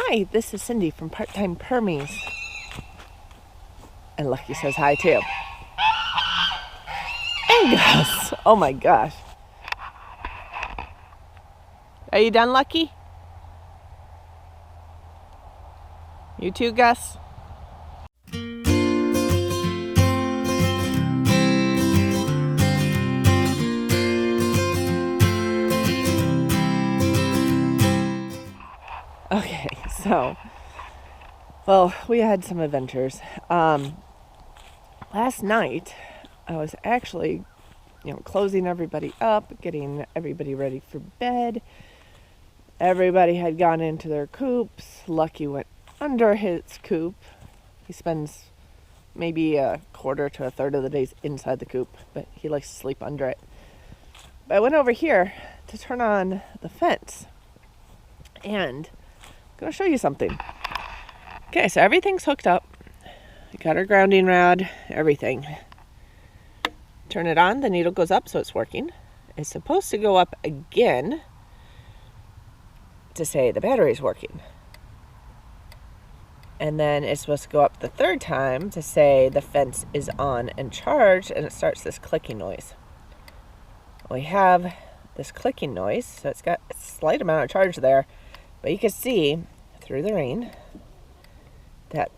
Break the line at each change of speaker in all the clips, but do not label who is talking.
Hi, this is Cindy from Part-Time Permies. And Lucky says hi too. And Gus. Oh my gosh. Are you done, Lucky? You too, Gus? Okay, so, well, we had some adventures. Last night, I was actually, closing everybody up, getting everybody ready for bed. Everybody had gone into their coops. Lucky went under his coop. He spends maybe a quarter to a third of the days inside the coop, but he likes to sleep under it. But I went over here to turn on the fence, and I'm going to show you something. Okay, so everything's hooked up. I got our grounding rod, everything. Turn it on, the needle goes up, so it's working. It's supposed to go up again to say the battery's working. And then it's supposed to go up the third time to say the fence is on and charged, and it starts this clicking noise. We have this clicking noise, so it's got a slight amount of charge there, but you can see through the rain that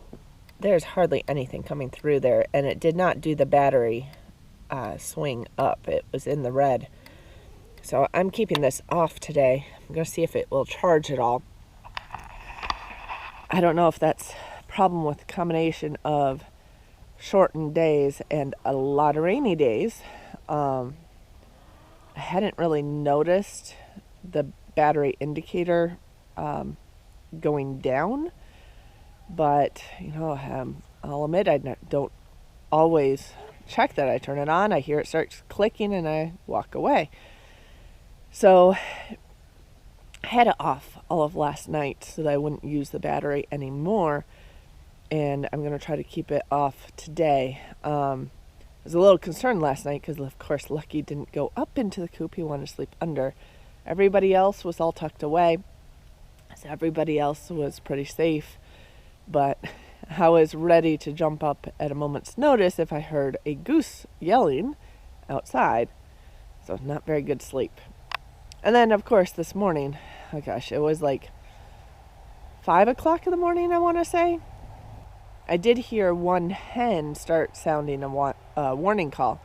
there's hardly anything coming through there, and it did not do the battery swing up. It was in the red. So I'm keeping this off today. I'm going to see if it will charge at all. I don't know if that's a problem with the combination of shortened days and a lot of rainy days. I hadn't really noticed the battery indicator going down, but I'll admit I don't always check that. I turn it on, I hear it starts clicking, and I walk away. So I had it off all of last night so that I wouldn't use the battery anymore, and I'm going to try to keep it off today. I was a little concerned last night because, of course, Lucky didn't go up into the coop. He wanted to sleep under. Everybody else was all tucked away, so everybody else was pretty safe, but I was ready to jump up at a moment's notice if I heard a goose yelling outside. So not very good sleep. And then, of course, this morning, oh gosh, it was like 5 o'clock in the morning, I want to say. I did hear one hen start sounding a warning call.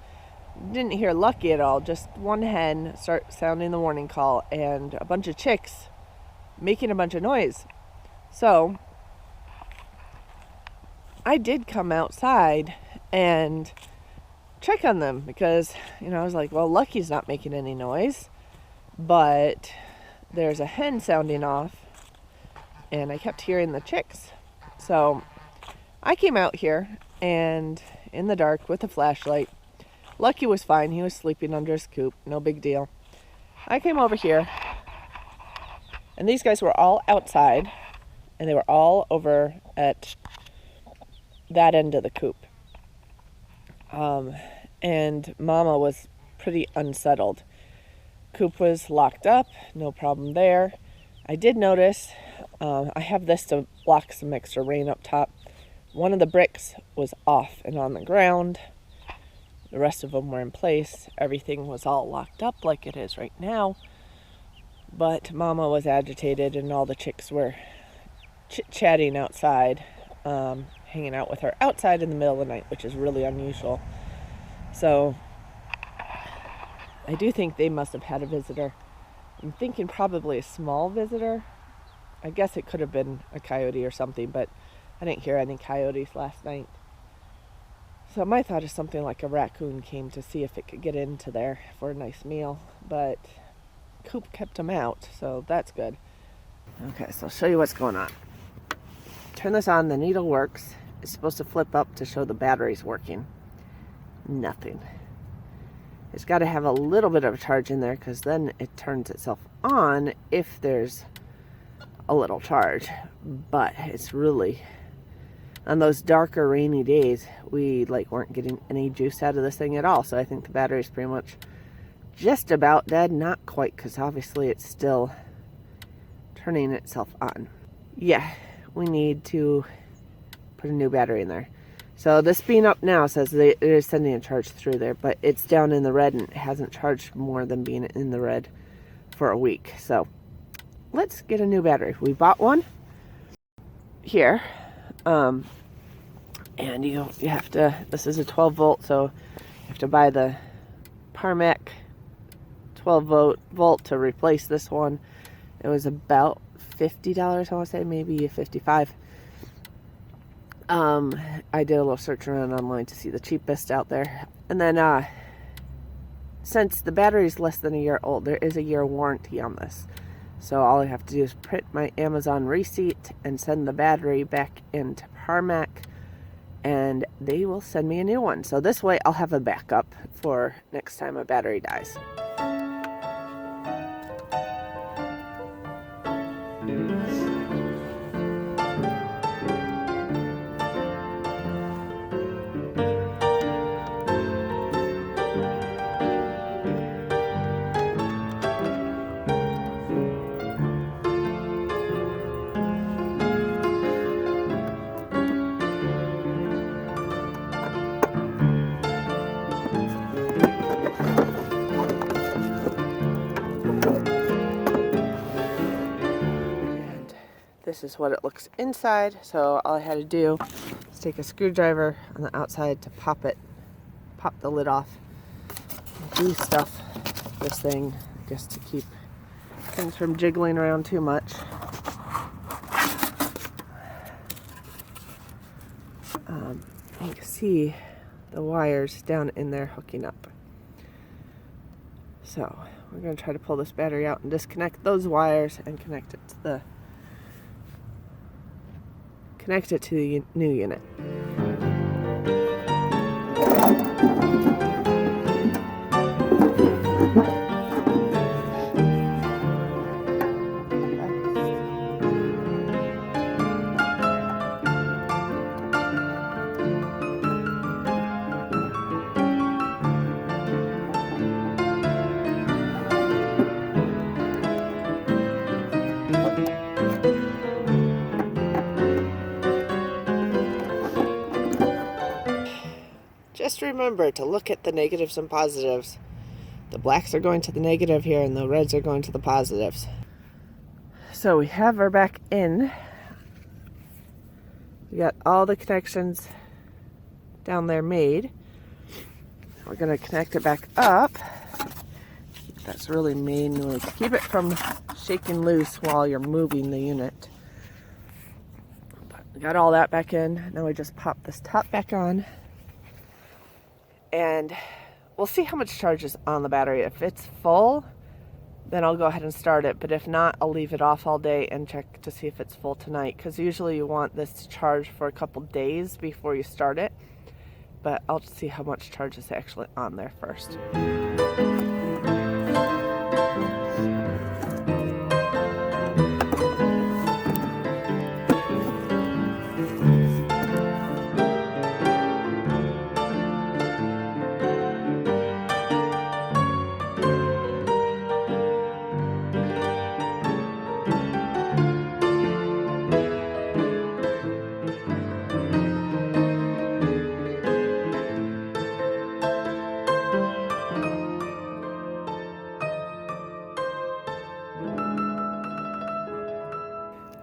Didn't hear Lucky at all, just one hen start sounding the warning call, and a bunch of chicks making a bunch of noise. So I did come outside and check on them because, I was like, well, Lucky's not making any noise, but there's a hen sounding off, and I kept hearing the chicks. So I came out here, and in the dark with a flashlight, Lucky was fine. He was sleeping under his coop, no big deal. I came over here, and these guys were all outside, and they were all over at that end of the coop. And Mama was pretty unsettled. Coop was locked up, no problem there. I did notice, I have this to block some extra rain up top. One of the bricks was off and on the ground. The rest of them were in place. Everything was all locked up like it is right now. But Mama was agitated, and all the chicks were chit-chatting outside, hanging out with her outside in the middle of the night, which is really unusual. So I do think they must have had a visitor. I'm thinking probably a small visitor. I guess it could have been a coyote or something, but I didn't hear any coyotes last night. So my thought is something like a raccoon came to see if it could get into there for a nice meal, but Coop kept them out, so that's good. Okay, so I'll show you what's going on. Turn this on, the needle works. It's supposed to flip up to show the battery's working. Nothing. It's got to have a little bit of a charge in there, because then it turns itself on if there's a little charge. But it's really, on those darker rainy days, we weren't getting any juice out of this thing at all. So I think the battery's pretty much just about dead. Not quite, because obviously it's still turning itself on. yeah, we need to put a new battery in there. So this being up now says it is sending a charge through there, but it's down in the red and it hasn't charged more than being in the red for a week. So let's get a new battery. We bought one here, and you have to, this is a 12 volt, so you have to buy the Parmak 12 volt to replace this one. It was about $50, I want to say, maybe $55. I did a little search around online to see the cheapest out there. And then, since the battery is less than a year old, there is a year warranty on this. So all I have to do is print my Amazon receipt and send the battery back into Parmak, and they will send me a new one. So this way I'll have a backup for next time a battery dies. This is what it looks inside. So all I had to do is take a screwdriver on the outside to pop the lid off, de-stuff this thing just to keep things from jiggling around too much. You can see the wires down in there hooking up. So we're going to try to pull this battery out and disconnect those wires and connect it to the new unit. Just remember to look at the negatives and positives. The blacks are going to the negative here and the reds are going to the positives. So we have her back in. We got all the connections down there made. We're going to connect it back up. That's really manually to keep it from shaking loose while you're moving the unit. But we got all that back in. Now we just pop this top back on. And we'll see how much charge is on the battery. If it's full, then I'll go ahead and start it. But if not, I'll leave it off all day and check to see if it's full tonight. Because usually you want this to charge for a couple days before you start it. But I'll see how much charge is actually on there first.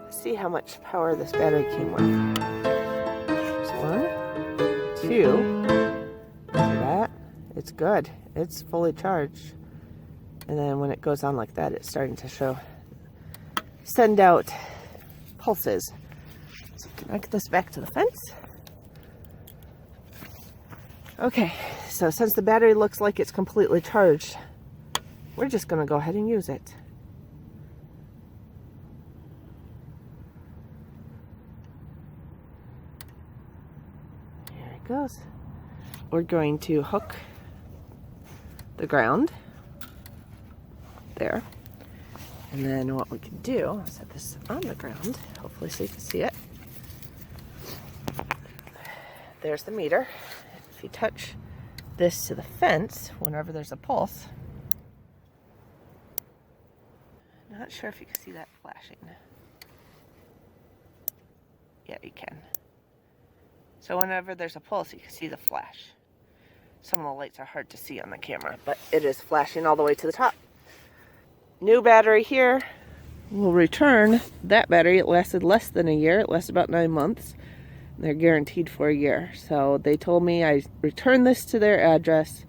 See how much power this battery came with. There's 1, 2. See that? It's good. It's fully charged. And then when it goes on like that, it's starting to send out pulses. So connect this back to the fence. Okay, so since the battery looks like it's completely charged, we're just going to go ahead and use it. Goes. We're going to hook the ground there, and then what we can do, I'll set this on the ground, hopefully so you can see it. There's the meter. If you touch this to the fence whenever there's a pulse, not sure if you can see that flashing. Yeah, you can. So whenever there's a pulse, you can see the flash. Some of the lights are hard to see on the camera, but it is flashing all the way to the top. New battery here. We'll return that battery. It lasted less than a year. It lasted about 9 months. They're guaranteed for a year. So they told me I return this to their address,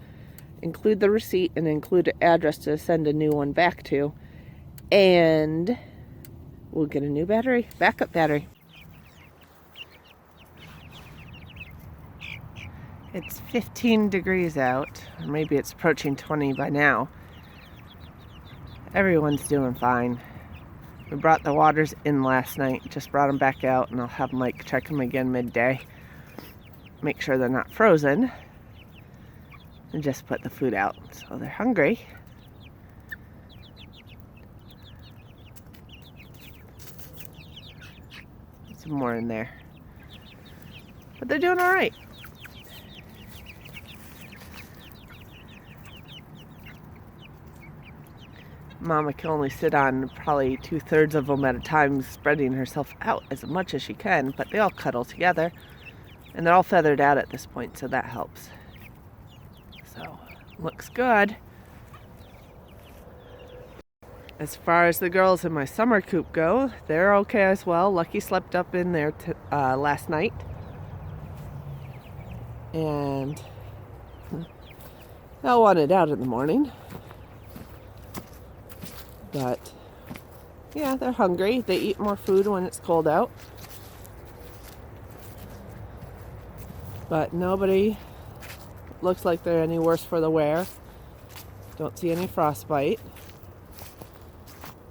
include the receipt, and include an address to send a new one back to. And we'll get a new battery, backup battery. It's 15 degrees out, or maybe it's approaching 20 by now. Everyone's doing fine. We brought the waters in last night, just brought them back out, and I'll have Mike check them again midday. Make sure they're not frozen, and just put the food out. So they're hungry. Some more in there. But they're doing all right. Mama can only sit on probably 2/3 of them at a time, spreading herself out as much as she can, but they all cuddle together. And they're all feathered out at this point, so that helps. So, looks good. As far as the girls in my summer coop go, they're okay as well. Lucky slept up in there last night. And I wanted out in the morning. But yeah, they're hungry. They eat more food when it's cold out. But nobody looks like they're any worse for the wear. Don't see any frostbite.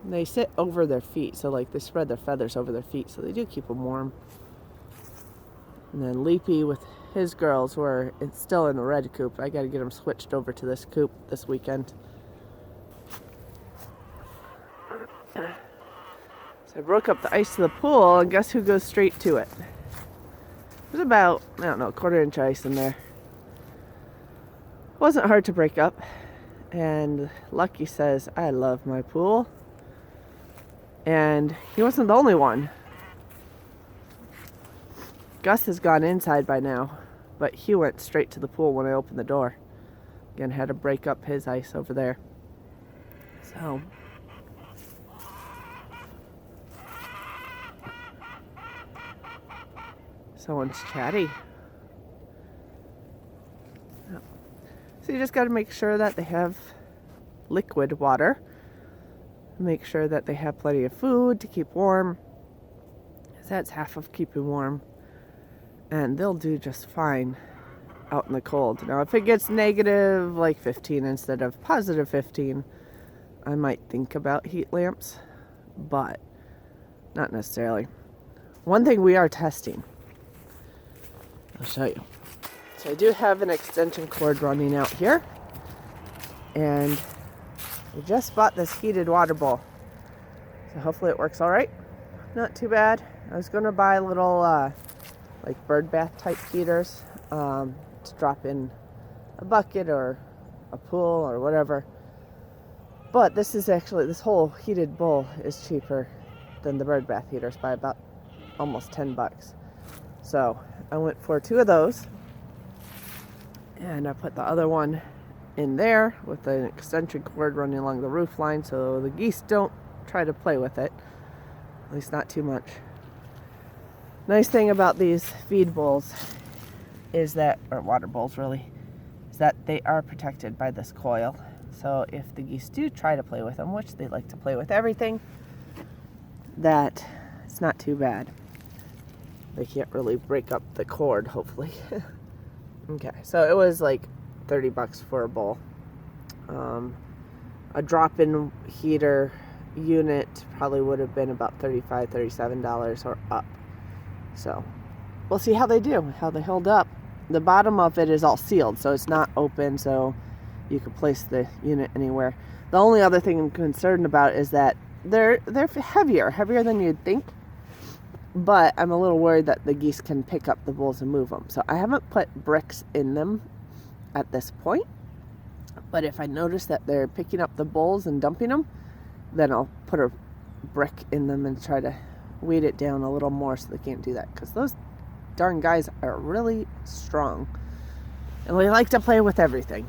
They sit over their feet, so like they spread their feathers over their feet, so they do keep them warm. And then Leapy with his girls were still in the red coop. I got to get them switched over to this coop this weekend. So I broke up the ice to the pool, and guess who goes straight to it? There's about, I don't know, a 1/4 inch ice in there. It wasn't hard to break up. And Lucky says, I love my pool. And he wasn't the only one. Gus has gone inside by now, but he went straight to the pool when I opened the door. Again, had to break up his ice over there. So someone's chatty. So you just got to make sure that they have liquid water. Make sure that they have plenty of food to keep warm. That's half of keeping warm. And they'll do just fine out in the cold. Now, if it gets negative like 15 instead of positive 15, I might think about heat lamps, but not necessarily. One thing we are testing, I'll show you. So I do have an extension cord running out here, and I just bought this heated water bowl. So hopefully it works all right. Not too bad. I was going to buy little like bird bath type heaters to drop in a bucket or a pool or whatever. But this whole heated bowl is cheaper than the bird bath heaters by about almost $10. So I went for 2 of those, and I put the other one in there with an extension cord running along the roof line so the geese don't try to play with it, at least not too much. Nice thing about these feed bowls is that, or water bowls really, is that they are protected by this coil. So if the geese do try to play with them, which they like to play with everything, that it's not too bad. They can't really break up the cord, hopefully. Okay, so it was like $30 for a bowl. A drop-in heater unit probably would have been about $35, $37 or up. So we'll see how they do, how they hold up. The bottom of it is all sealed, so it's not open, so you can place the unit anywhere. The only other thing I'm concerned about is that they're heavier than you'd think. But I'm a little worried that the geese can pick up the bowls and move them. So I haven't put bricks in them at this point. But if I notice that they're picking up the bowls and dumping them, then I'll put a brick in them and try to weight it down a little more so they can't do that, because those darn guys are really strong and they like to play with everything.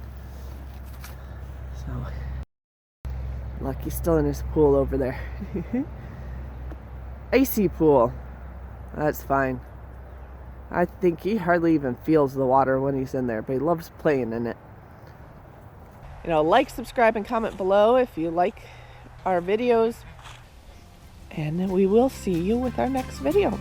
So Lucky's still in his pool over there. Icy pool. That's fine. I think he hardly even feels the water when he's in there, but he loves playing in it. You know, like, subscribe, and comment below if you like our videos. And we will see you with our next video.